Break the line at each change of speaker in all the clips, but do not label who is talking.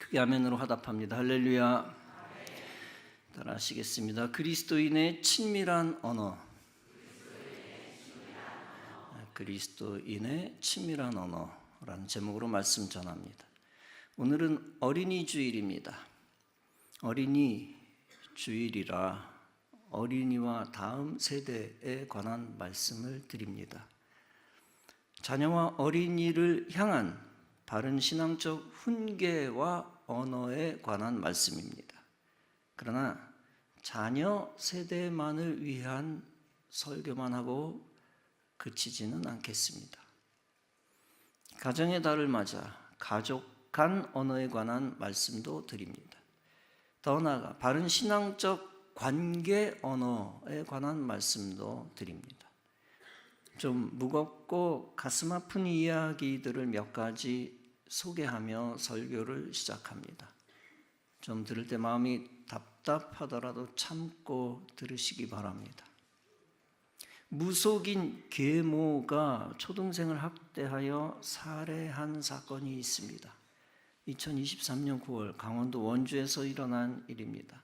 크게 아멘으로 화답합니다. 할렐루야. 따라 하시겠습니다. 그리스도인의 친밀한 언어. 그리스도인의 친밀한 언어라는 제목으로 말씀 전합니다. 오늘은 어린이 주일입니다. 어린이 주일이라 어린이와 다음 세대에 관한 말씀을 드립니다. 자녀와 어린이를 향한 바른 신앙적 훈계와 언어에 관한 말씀입니다. 그러나 자녀 세대만을 위한 설교만 하고 그치지는 않겠습니다. 가정의 달을 맞아 가족 간 언어에 관한 말씀도 드립니다. 더 나아가 바른 신앙적 관계 언어에 관한 말씀도 드립니다. 좀 무겁고 가슴 아픈 이야기들을 몇 가지 소개하며 설교를 시작합니다. 좀 들을 때 마음이 답답하더라도 참고 들으시기 바랍니다. 무속인 계모가 초등생을 학대하여 살해한 사건이 있습니다. 2023년 9월 강원도 원주에서 일어난 일입니다.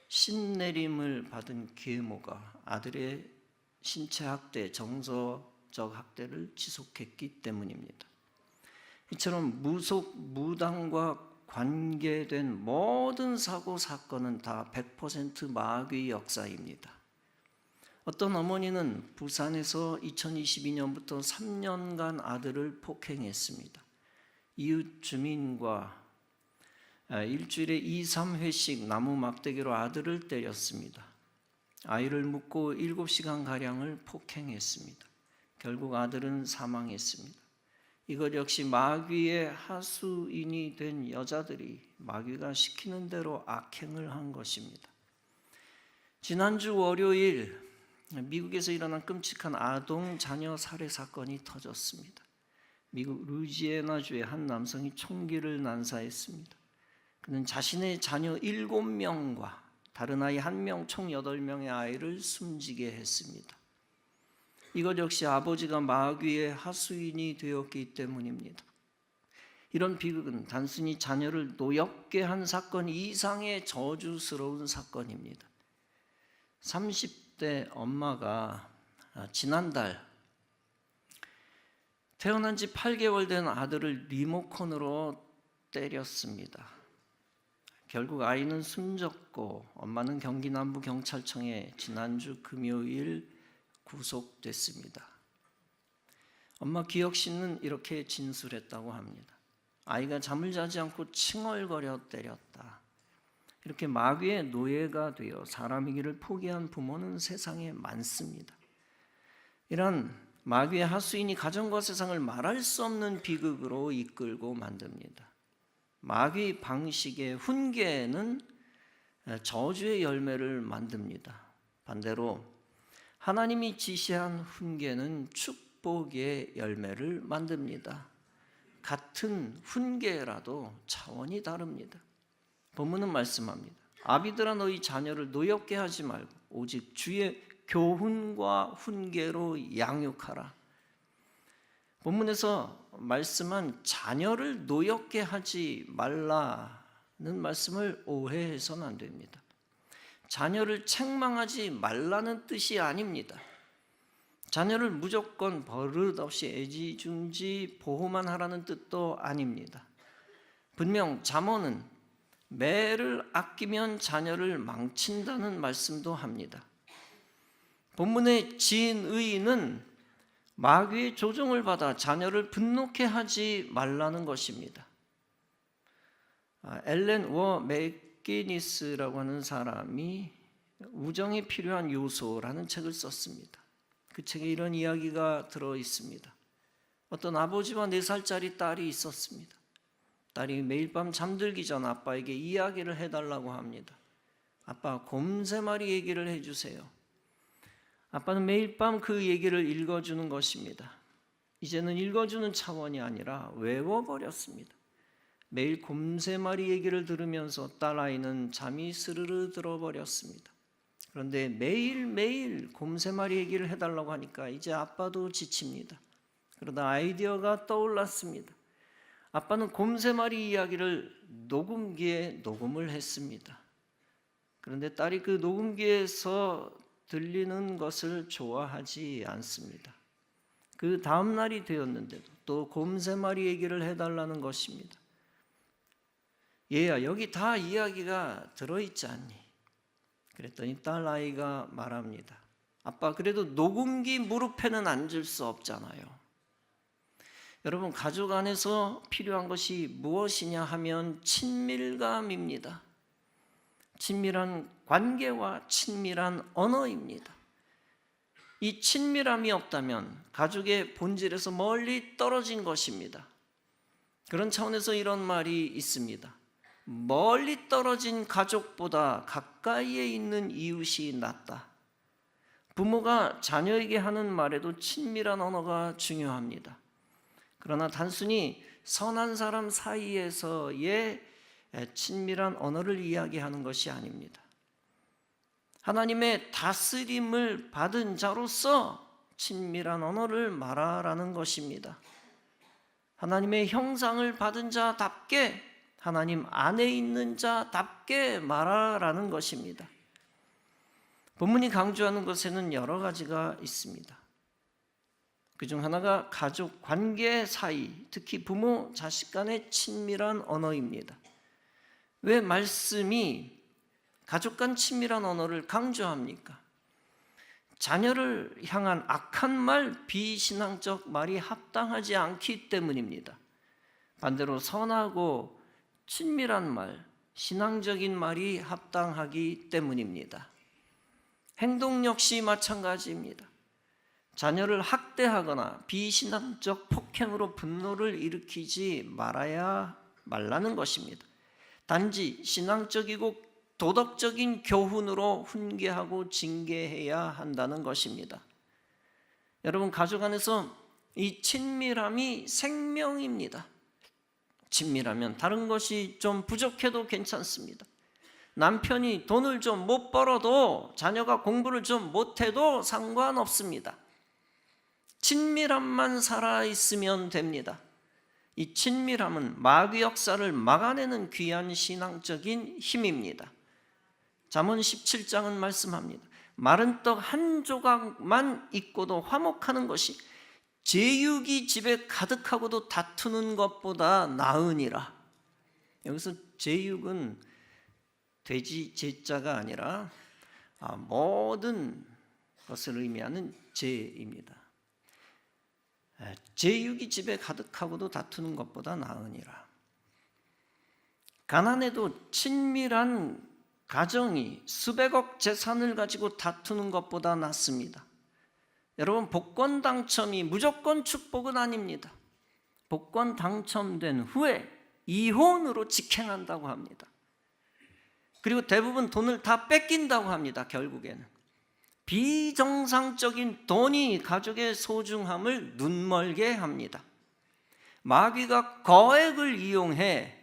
신내림을 받은 계모가 아들의 신체 학대, 정서적 학대를 지속했기 때문입니다. 이처럼 무속, 무당과 관계된 모든 사고, 사건은 다 100% 마귀 역사입니다. 어떤 어머니는 부산에서 2022년부터 3년간 아들을 폭행했습니다. 이웃 주민과 일주일에 2, 3회씩 나무 막대기로 아들을 때렸습니다. 아이를 묶고 7시간가량을 폭행했습니다. 결국 아들은 사망했습니다. 이것 역시 마귀의 하수인이 된 여자들이 마귀가 시키는 대로 악행을 한 것입니다. 지난주 월요일 미국에서 일어난 끔찍한 아동 자녀 살해 사건이 터졌습니다. 미국 루이지애나주의 한 남성이 총기를 난사했습니다. 그는 자신의 자녀 7명과 다른 아이 1명, 총 8명의 아이를 숨지게 했습니다. 이것 역시 아버지가 마귀의 하수인이 되었기 때문입니다. 이런 비극은 단순히 자녀를 노엽게 한 사건 이상의 저주스러운 사건입니다. 30대 엄마가 지난달 태어난 지 8개월 된 아들을 리모컨으로 때렸습니다. 결국 아이는 숨졌고 엄마는 경기 남부경찰청에 지난주 금요일 구속됐습니다. 엄마 기혁 씨는 이렇게 진술했다고 합니다. 아이가 잠을 자지 않고 칭얼거려 때렸다. 이렇게 마귀의 노예가 되어 사람의 길을 포기한 부모는 세상에 많습니다. 이런 마귀의 하수인이 가정과 세상을 말할 수 없는 비극으로 이끌고 만듭니다. 마귀 방식의 훈계는 저주의 열매를 만듭니다. 반대로 하나님이 지시한 훈계는 축복의 열매를 만듭니다. 같은 훈계라도 차원이 다릅니다. 본문은 말씀합니다. 아비들아 너희 자녀를 노엽게 하지 말고 오직 주의 교훈과 훈계로 양육하라. 본문에서 말씀한 자녀를 노엽게 하지 말라는 말씀을 오해해서는 안 됩니다. 자녀를 책망하지 말라는 뜻이 아닙니다. 자녀를 무조건 버릇없이 애지중지 보호만 하라는 뜻도 아닙니다. 분명 잠언은 매를 아끼면 자녀를 망친다는 말씀도 합니다. 본문의 진의는 마귀의 조종을 받아 자녀를 분노케 하지 말라는 것입니다. 엘렌 워 맥기니스라고 하는 사람이 우정이 필요한 요소라는 책을 썼습니다. 그 책에 이런 이야기가 들어 있습니다. 어떤 아버지와 4살짜리 딸이 있었습니다. 딸이 매일 밤 잠들기 전 아빠에게 이야기를 해달라고 합니다. 아빠, 곰 3마리 얘기를 해주세요. 아빠는 매일 밤 그 얘기를 읽어주는 것입니다. 이제는 읽어주는 차원이 아니라 외워버렸습니다. 매일 곰 3마리 얘기를 들으면서 딸아이는 잠이 스르르 들어버렸습니다. 그런데 매일매일 곰 3마리 얘기를 해달라고 하니까 이제 아빠도 지칩니다. 그러다 아이디어가 떠올랐습니다. 아빠는 곰 3마리 이야기를 녹음기에 녹음을 했습니다. 그런데 딸이 그 녹음기에서 들리는 것을 좋아하지 않습니다. 그 다음 날이 되었는데도 또 곰 3마리 얘기를 해달라는 것입니다. 얘야, 여기 다 이야기가 들어있지 않니? 그랬더니 딸 아이가 말합니다. 아빠, 그래도 녹음기 무릎에는 앉을 수 없잖아요. 여러분, 가족 안에서 필요한 것이 무엇이냐 하면 친밀감입니다. 친밀한 관계와 친밀한 언어입니다. 이 친밀함이 없다면 가족의 본질에서 멀리 떨어진 것입니다. 그런 차원에서 이런 말이 있습니다. 멀리 떨어진 가족보다 가까이에 있는 이웃이 낫다. 부모가 자녀에게 하는 말에도 친밀한 언어가 중요합니다. 그러나 단순히 선한 사람 사이에서의 친밀한 언어를 이야기하는 것이 아닙니다. 하나님의 다스림을 받은 자로서 친밀한 언어를 말하라는 것입니다. 하나님의 형상을 받은 자답게, 하나님 안에 있는 자답게 말하라는 것입니다. 본문이 강조하는 것에는 여러 가지가 있습니다. 그중 하나가 가족 관계 사이, 특히 부모, 자식 간의 친밀한 언어입니다. 왜 말씀이 가족 간 친밀한 언어를 강조합니까? 자녀를 향한 악한 말, 비신앙적 말이 합당하지 않기 때문입니다. 반대로 선하고 친밀한 말, 신앙적인 말이 합당하기 때문입니다. 행동 역시 마찬가지입니다. 자녀를 학대하거나 비신앙적 폭행으로 분노를 일으키지 말라는 것입니다. 단지 신앙적이고 도덕적인 교훈으로 훈계하고 징계해야 한다는 것입니다. 여러분, 가족 안에서 이 친밀함이 생명입니다. 친밀하면 다른 것이 좀 부족해도 괜찮습니다. 남편이 돈을 좀 못 벌어도, 자녀가 공부를 좀 못해도 상관없습니다. 친밀함만 살아있으면 됩니다. 이 친밀함은 마귀 역사를 막아내는 귀한 신앙적인 힘입니다. 잠언 17장은 말씀합니다. 마른 떡 한 조각만 있고도 화목하는 것이 제육이 집에 가득하고도 다투는 것보다 나으니라. 여기서 제육은 돼지 제자가 아니라 모든 것을 의미하는 제입니다. 제육이 집에 가득하고도 다투는 것보다 나으니라. 가난해도 친밀한 가정이 수백억 재산을 가지고 다투는 것보다 낫습니다. 여러분, 복권 당첨이 무조건 축복은 아닙니다. 복권 당첨된 후에 이혼으로 직행한다고 합니다. 그리고 대부분 돈을 다 뺏긴다고 합니다. 결국에는 비정상적인 돈이 가족의 소중함을 눈멀게 합니다. 마귀가 거액을 이용해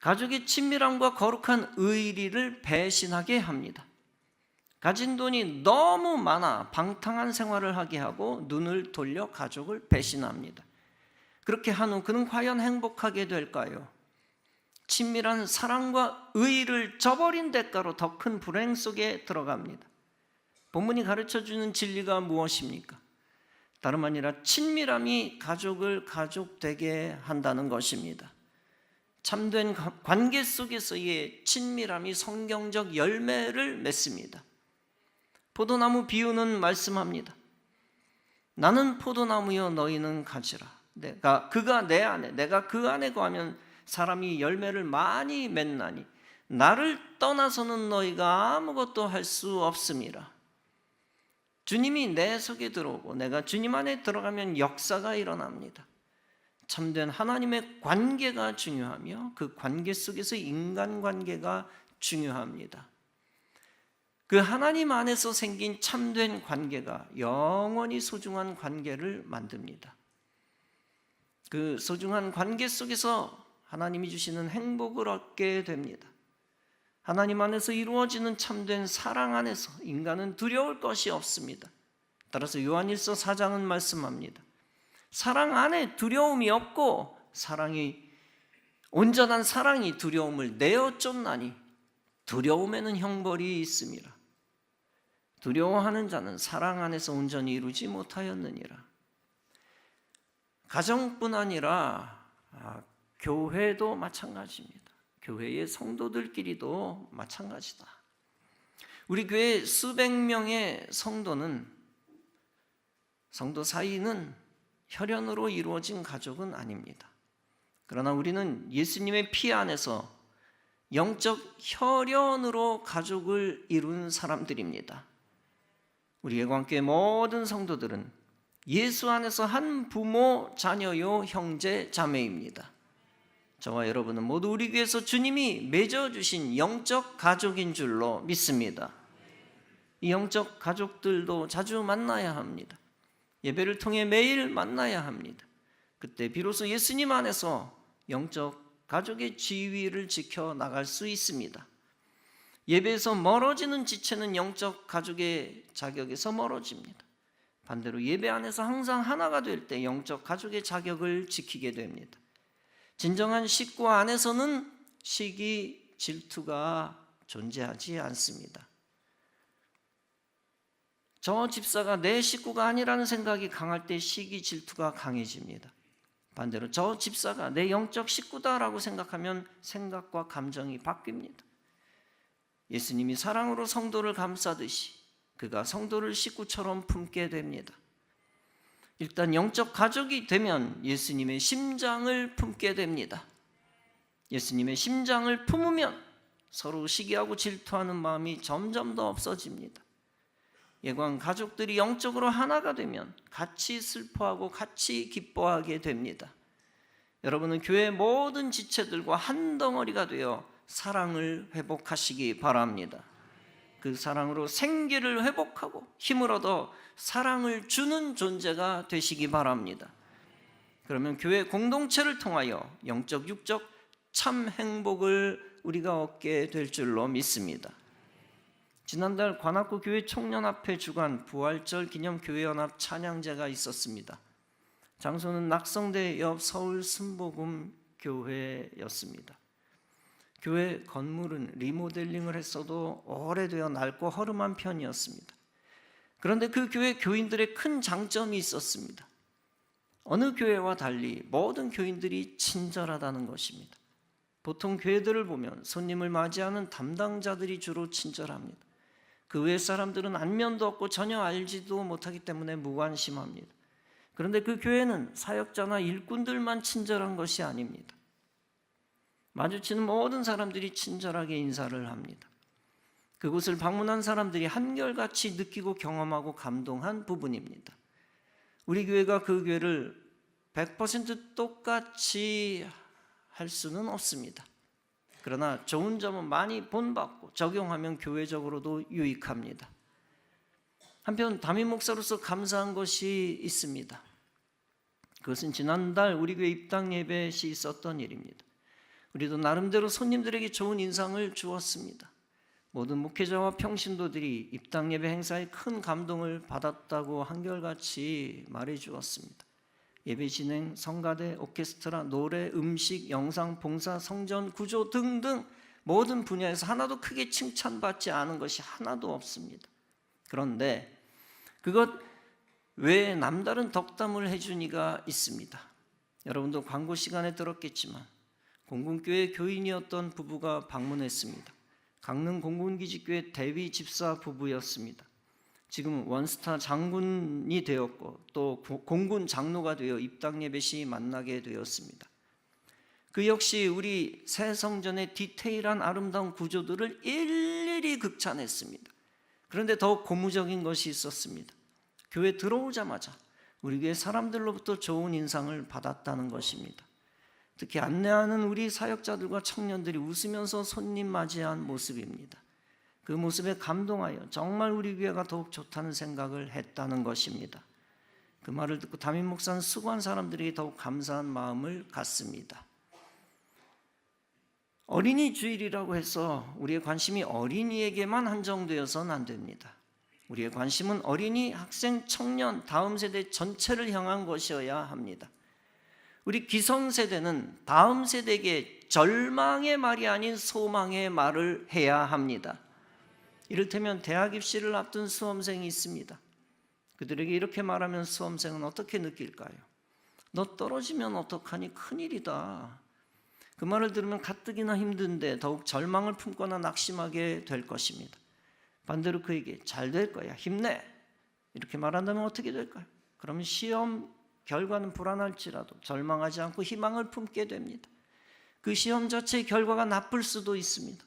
가족의 친밀함과 거룩한 의리를 배신하게 합니다. 가진 돈이 너무 많아 방탕한 생활을 하게 하고 눈을 돌려 가족을 배신합니다. 그렇게 한 후 그는 과연 행복하게 될까요? 친밀한 사랑과 의의를 저버린 대가로 더 큰 불행 속에 들어갑니다. 본문이 가르쳐주는 진리가 무엇입니까? 다름 아니라 친밀함이 가족을 가족되게 한다는 것입니다. 참된 관계 속에서의 친밀함이 성경적 열매를 맺습니다. 포도나무 비유는 말씀합니다. 나는 포도나무여 너희는 가지라. 그가 내 안에, 내가 그 안에 거하면 사람이 열매를 많이 맺나니 나를 떠나서는 너희가 아무것도 할 수 없음이라. 주님이 내 속에 들어오고 내가 주님 안에 들어가면 역사가 일어납니다. 참된 하나님의 관계가 중요하며 그 관계 속에서 인간관계가 중요합니다. 그 하나님 안에서 생긴 참된 관계가 영원히 소중한 관계를 만듭니다. 그 소중한 관계 속에서 하나님이 주시는 행복을 얻게 됩니다. 하나님 안에서 이루어지는 참된 사랑 안에서 인간은 두려울 것이 없습니다. 따라서 요한일서 4장은 말씀합니다. 사랑 안에 두려움이 없고 온전한 사랑이 두려움을 내어 쫓나니 두려움에는 형벌이 있음이라. 두려워하는 자는 사랑 안에서 온전히 이루지 못하였느니라. 가정뿐 아니라 교회도 마찬가지입니다. 교회의 성도들끼리도 마찬가지다. 우리 교회 수백 명의 성도 사이는 혈연으로 이루어진 가족은 아닙니다. 그러나 우리는 예수님의 피 안에서 영적 혈연으로 가족을 이룬 사람들입니다. 우리 예관교회 모든 성도들은 예수 안에서 한 부모 자녀요 형제 자매입니다. 저와 여러분은 모두 우리 교회에서 주님이 맺어주신 영적 가족인 줄로 믿습니다. 이 영적 가족들도 자주 만나야 합니다. 예배를 통해 매일 만나야 합니다. 그때 비로소 예수님 안에서 영적 가족의 지위를 지켜나갈 수 있습니다. 예배에서 멀어지는 지체는 영적 가족의 자격에서 멀어집니다. 반대로 예배 안에서 항상 하나가 될 때 영적 가족의 자격을 지키게 됩니다. 진정한 식구 안에서는 시기, 질투가 존재하지 않습니다. 저 집사가 내 식구가 아니라는 생각이 강할 때 시기, 질투가 강해집니다. 반대로 저 집사가 내 영적 식구다라고 생각하면 생각과 감정이 바뀝니다. 예수님이 사랑으로 성도를 감싸듯이 그가 성도를 식구처럼 품게 됩니다. 일단 영적 가족이 되면 예수님의 심장을 품게 됩니다. 예수님의 심장을 품으면 서로 시기하고 질투하는 마음이 점점 더 없어집니다. 예관 가족들이 영적으로 하나가 되면 같이 슬퍼하고 같이 기뻐하게 됩니다. 여러분은 교회 모든 지체들과 한 덩어리가 되어 사랑을 회복하시기 바랍니다. 그 사랑으로 생기를 회복하고 힘을 얻어 사랑을 주는 존재가 되시기 바랍니다. 그러면 교회 공동체를 통하여 영적 육적 참 행복을 우리가 얻게 될 줄로 믿습니다. 지난달 관악구 교회 총연합회 주관 부활절 기념 교회연합 찬양제가 있었습니다. 장소는 낙성대 옆 서울 순복음 교회였습니다. 교회 건물은 리모델링을 했어도 오래되어 낡고 허름한 편이었습니다. 그런데 그 교회 교인들의 큰 장점이 있었습니다. 어느 교회와 달리 모든 교인들이 친절하다는 것입니다. 보통 교회들을 보면 손님을 맞이하는 담당자들이 주로 친절합니다. 그 외 사람들은 안면도 없고 전혀 알지도 못하기 때문에 무관심합니다. 그런데 그 교회는 사역자나 일꾼들만 친절한 것이 아닙니다. 마주치는 모든 사람들이 친절하게 인사를 합니다. 그곳을 방문한 사람들이 한결같이 느끼고 경험하고 감동한 부분입니다. 우리 교회가 그 교회를 100% 똑같이 할 수는 없습니다. 그러나 좋은 점은 많이 본받고 적용하면 교회적으로도 유익합니다. 한편 담임 목사로서 감사한 것이 있습니다. 그것은 지난달 우리 교회 입당 예배 시 있었던 일입니다. 우리도 나름대로 손님들에게 좋은 인상을 주었습니다. 모든 목회자와 평신도들이 입당 예배 행사에 큰 감동을 받았다고 한결같이 말해 주었습니다. 예배 진행, 성가대, 오케스트라, 노래, 음식, 영상, 봉사, 성전, 구조 등등 모든 분야에서 하나도 크게 칭찬받지 않은 것이 하나도 없습니다. 그런데 그것 외에 남다른 덕담을 해준 이가 있습니다. 여러분도 광고 시간에 들었겠지만 공군교회 교인이었던 부부가 방문했습니다. 강릉 공군기지교회 대위 집사 부부였습니다. 지금 원스타 장군이 되었고 또 공군 장로가 되어 입당 예배 시 만나게 되었습니다. 그 역시 우리 새 성전의 디테일한 아름다운 구조들을 일일이 극찬했습니다. 그런데 더 고무적인 것이 있었습니다. 교회 들어오자마자 우리 교회 사람들로부터 좋은 인상을 받았다는 것입니다. 특히 안내하는 우리 사역자들과 청년들이 웃으면서 손님 맞이한 모습입니다. 그 모습에 감동하여 정말 우리 교회가 더욱 좋다는 생각을 했다는 것입니다. 그 말을 듣고 담임 목사는 수고한 사람들에게 더욱 감사한 마음을 갖습니다. 어린이 주일이라고 해서 우리의 관심이 어린이에게만 한정되어서는 안 됩니다. 우리의 관심은 어린이, 학생, 청년, 다음 세대 전체를 향한 것이어야 합니다. 우리 기성세대는 다음 세대에게 절망의 말이 아닌 소망의 말을 해야 합니다. 이를테면 대학 입시를 앞둔 수험생이 있습니다. 그들에게 이렇게 말하면 수험생은 어떻게 느낄까요? 너 떨어지면 어떡하니? 큰일이다. 그 말을 들으면 가뜩이나 힘든데 더욱 절망을 품거나 낙심하게 될 것입니다. 반대로 그에게 잘 될 거야, 힘내, 이렇게 말한다면 어떻게 될까요? 그러면 시험 결과는 불안할지라도 절망하지 않고 희망을 품게 됩니다. 그 시험 자체의 결과가 나쁠 수도 있습니다.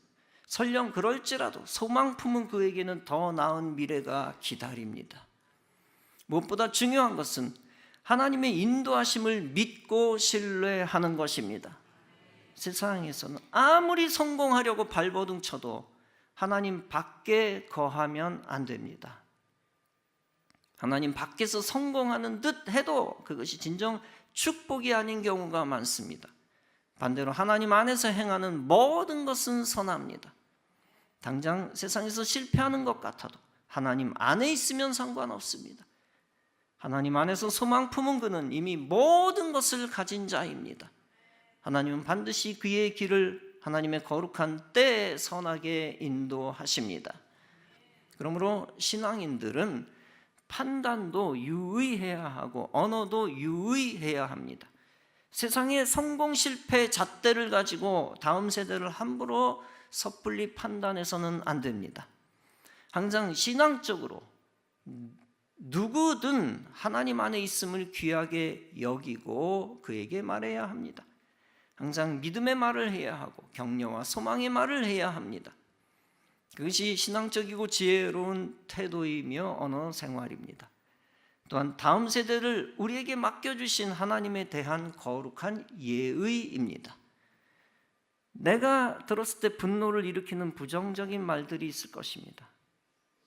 설령 그럴지라도 소망 품은 그에게는 더 나은 미래가 기다립니다. 무엇보다 중요한 것은 하나님의 인도하심을 믿고 신뢰하는 것입니다. 세상에서는 아무리 성공하려고 발버둥 쳐도 하나님 밖에 거하면 안 됩니다. 하나님 밖에서 성공하는 듯 해도 그것이 진정 축복이 아닌 경우가 많습니다. 반대로 하나님 안에서 행하는 모든 것은 선합니다. 당장 세상에서 실패하는 것 같아도 하나님 안에 있으면 상관없습니다. 하나님 안에서 소망 품은 그는 이미 모든 것을 가진 자입니다. 하나님은 반드시 그의 길을 하나님의 거룩한 때에 선하게 인도하십니다. 그러므로 신앙인들은 판단도 유의해야 하고 언어도 유의해야 합니다. 세상의 성공 실패 잣대를 가지고 다음 세대를 함부로 섣불리 판단해서는 안 됩니다. 항상 신앙적으로 누구든 하나님 안에 있음을 귀하게 여기고 그에게 말해야 합니다. 항상 믿음의 말을 해야 하고 격려와 소망의 말을 해야 합니다. 그것이 신앙적이고 지혜로운 태도이며 언어 생활입니다. 또한 다음 세대를 우리에게 맡겨주신 하나님에 대한 거룩한 예의입니다. 내가 들었을 때 분노를 일으키는 부정적인 말들이 있을 것입니다.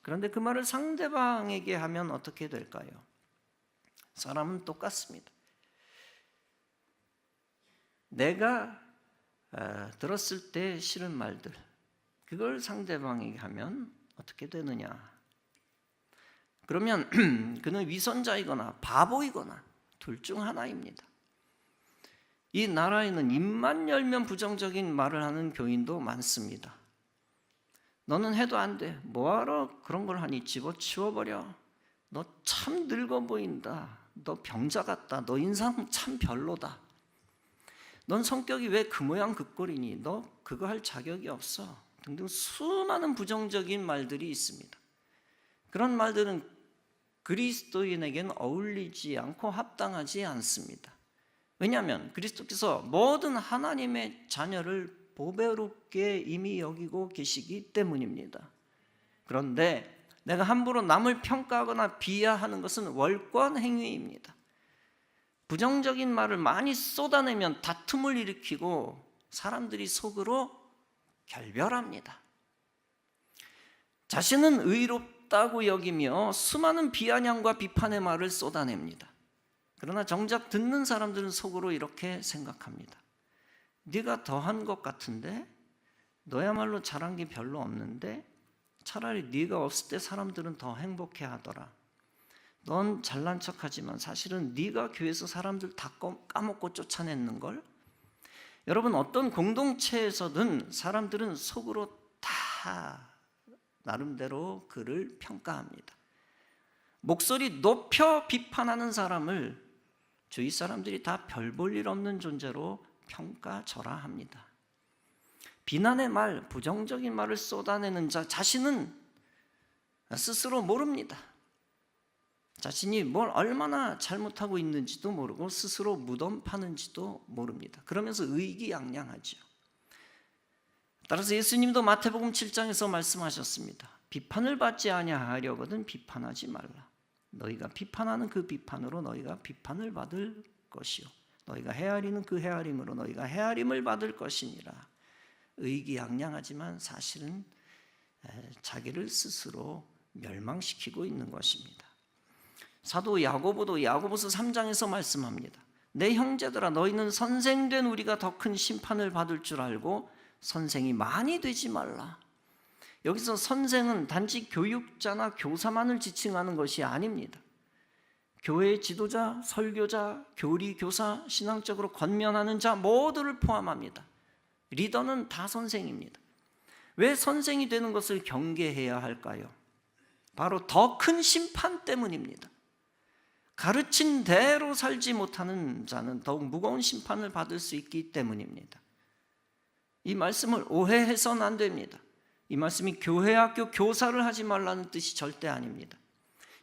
그런데 그 말을 상대방에게 하면 어떻게 될까요? 사람은 똑같습니다. 내가 들었을 때 싫은 말들, 그걸 상대방에게 하면 어떻게 되느냐? 그러면 그는 위선자이거나 바보이거나 둘 중 하나입니다. 이 나라에는 입만 열면 부정적인 말을 하는 교인도 많습니다. 너는 해도 안 돼. 뭐하러 그런 걸 하니? 집어치워버려. 너 참 늙어 보인다. 너 병자 같다. 너 인상 참 별로다. 넌 성격이 왜 그 모양 그 꼴이니? 너 그거 할 자격이 없어. 등등 수많은 부정적인 말들이 있습니다. 그런 말들은 그리스도인에게는 어울리지 않고 합당하지 않습니다. 왜냐하면 그리스도께서 모든 하나님의 자녀를 보배롭게 이미 여기고 계시기 때문입니다. 그런데 내가 함부로 남을 평가하거나 비하하는 것은 월권 행위입니다. 부정적인 말을 많이 쏟아내면 다툼을 일으키고 사람들이 속으로 결별합니다. 자신은 의롭다고 여기며 수많은 비아냥과 비판의 말을 쏟아냅니다. 그러나 정작 듣는 사람들은 속으로 이렇게 생각합니다. 네가 더한 것 같은데? 너야말로 잘한 게 별로 없는데? 차라리 네가 없을 때 사람들은 더 행복해 하더라. 넌 잘난 척하지만 사실은 네가 교회에서 사람들 다 까먹고 쫓아냈는걸? 여러분, 어떤 공동체에서든 사람들은 속으로 다 나름대로 그를 평가합니다. 목소리 높여 비판하는 사람을 주위 사람들이 다 별 볼 일 없는 존재로 평가절하합니다. 비난의 말, 부정적인 말을 쏟아내는 자 자신은 스스로 모릅니다. 자신이 뭘 얼마나 잘못하고 있는지도 모르고 스스로 무덤 파는지도 모릅니다. 그러면서 의기양양하죠. 따라서 예수님도 마태복음 7장에서 말씀하셨습니다. 비판을 받지 아니하려거든 비판하지 말라. 너희가 비판하는 그 비판으로 너희가 비판을 받을 것이요 너희가 헤아리는 그 헤아림으로 너희가 헤아림을 받을 것이니라. 의기양양하지만 사실은 자기를 스스로 멸망시키고 있는 것입니다. 사도 야고보도 야고보서 3장에서 말씀합니다. 내 형제들아, 너희는 선생된 우리가 더 큰 심판을 받을 줄 알고 선생이 많이 되지 말라. 여기서 선생은 단지 교육자나 교사만을 지칭하는 것이 아닙니다. 교회의 지도자, 설교자, 교리, 교사, 신앙적으로 권면하는 자 모두를 포함합니다. 리더는 다 선생입니다. 왜 선생이 되는 것을 경계해야 할까요? 바로 더 큰 심판 때문입니다. 가르친 대로 살지 못하는 자는 더욱 무거운 심판을 받을 수 있기 때문입니다. 이 말씀을 오해해서는 안 됩니다. 이 말씀이 교회, 학교, 교사를 하지 말라는 뜻이 절대 아닙니다.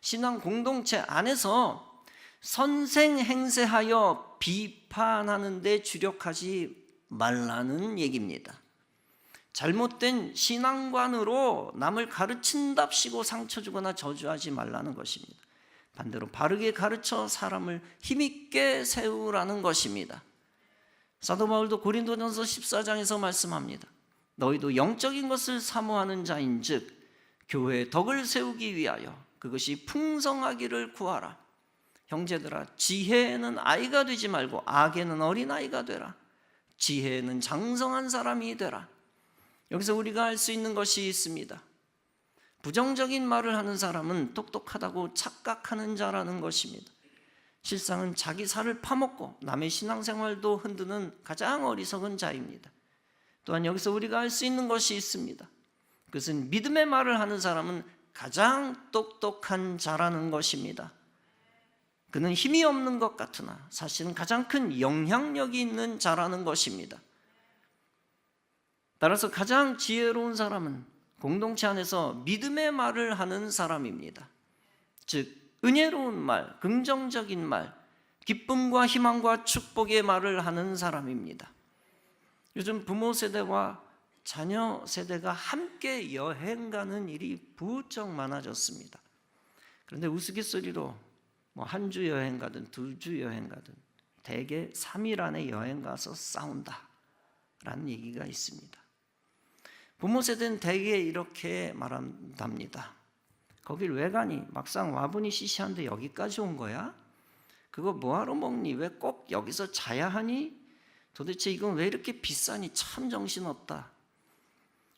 신앙 공동체 안에서 선생 행세하여 비판하는 데 주력하지 말라는 얘기입니다. 잘못된 신앙관으로 남을 가르친답시고 상처 주거나 저주하지 말라는 것입니다. 반대로 바르게 가르쳐 사람을 힘있게 세우라는 것입니다. 사도 바울도 고린도전서 14장에서 말씀합니다. 너희도 영적인 것을 사모하는 자인즉 교회의 덕을 세우기 위하여 그것이 풍성하기를 구하라. 형제들아, 지혜에는 아이가 되지 말고 악에는 어린아이가 되라. 지혜에는 장성한 사람이 되라. 여기서 우리가 알 수 있는 것이 있습니다. 부정적인 말을 하는 사람은 똑똑하다고 착각하는 자라는 것입니다. 실상은 자기 살을 파먹고 남의 신앙생활도 흔드는 가장 어리석은 자입니다. 또한 여기서 우리가 알 수 있는 것이 있습니다. 그것은 믿음의 말을 하는 사람은 가장 똑똑한 자라는 것입니다. 그는 힘이 없는 것 같으나 사실은 가장 큰 영향력이 있는 자라는 것입니다. 따라서 가장 지혜로운 사람은 공동체 안에서 믿음의 말을 하는 사람입니다. 즉 은혜로운 말, 긍정적인 말, 기쁨과 희망과 축복의 말을 하는 사람입니다. 요즘 부모 세대와 자녀 세대가 함께 여행 가는 일이 부쩍 많아졌습니다. 그런데 우스갯소리로 한 주 여행 가든 2주 여행 가든 대개 3일 안에 여행 가서 싸운다라는 얘기가 있습니다. 부모 세대는 대개 이렇게 말한답니다. 거길 왜 가니? 막상 와보니 시시한데 여기까지 온 거야? 그거 뭐하러 먹니? 왜 꼭 여기서 자야 하니? 도대체 이건 왜 이렇게 비싸니? 참 정신없다.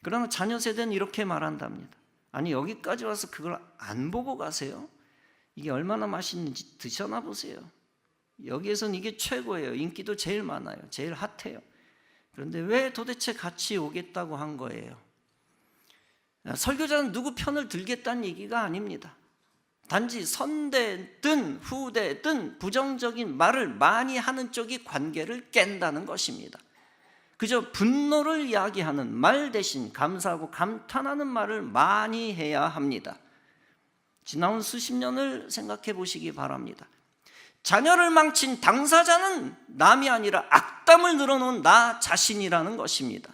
그러나 자녀 세대는 이렇게 말한답니다. 아니 여기까지 와서 그걸 안 보고 가세요? 이게 얼마나 맛있는지 드셔나 보세요. 여기에선 이게 최고예요. 인기도 제일 많아요. 제일 핫해요. 그런데 왜 도대체 같이 오겠다고 한 거예요? 설교자는 누구 편을 들겠다는 얘기가 아닙니다. 단지 선대든 후대든 부정적인 말을 많이 하는 쪽이 관계를 깬다는 것입니다. 그저 분노를 이야기하는 말 대신 감사하고 감탄하는 말을 많이 해야 합니다. 지나온 수십 년을 생각해 보시기 바랍니다. 자녀를 망친 당사자는 남이 아니라 악담을 늘어놓은 나 자신이라는 것입니다.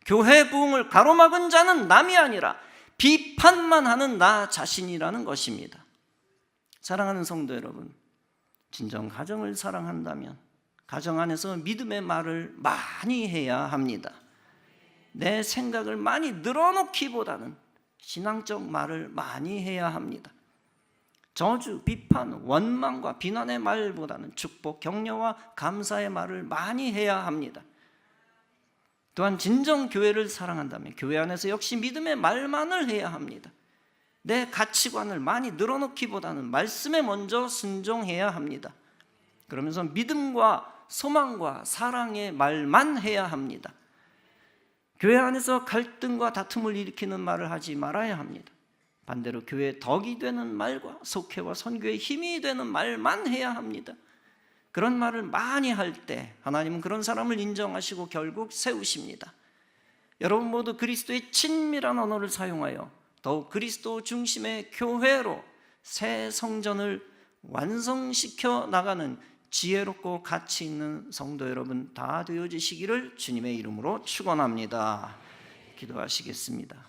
교회 부흥을 가로막은 자는 남이 아니라 비판만 하는 나 자신이라는 것입니다. 사랑하는 성도 여러분, 진정 가정을 사랑한다면 가정 안에서 믿음의 말을 많이 해야 합니다. 내 생각을 많이 늘어놓기보다는 신앙적 말을 많이 해야 합니다. 저주, 비판, 원망과 비난의 말보다는 축복, 격려와 감사의 말을 많이 해야 합니다. 또한 진정 교회를 사랑한다면 교회 안에서 역시 믿음의 말만을 해야 합니다. 내 가치관을 많이 늘어놓기보다는 말씀에 먼저 순종해야 합니다. 그러면서 믿음과 소망과 사랑의 말만 해야 합니다. 교회 안에서 갈등과 다툼을 일으키는 말을 하지 말아야 합니다. 반대로 교회의 덕이 되는 말과 속회와 선교의 힘이 되는 말만 해야 합니다. 그런 말을 많이 할 때 하나님은 그런 사람을 인정하시고 결국 세우십니다. 여러분 모두 그리스도의 친밀한 언어를 사용하여 더욱 그리스도 중심의 교회로 새 성전을 완성시켜 나가는 지혜롭고 가치 있는 성도 여러분 다 되어지시기를 주님의 이름으로 축원합니다. 기도하시겠습니다.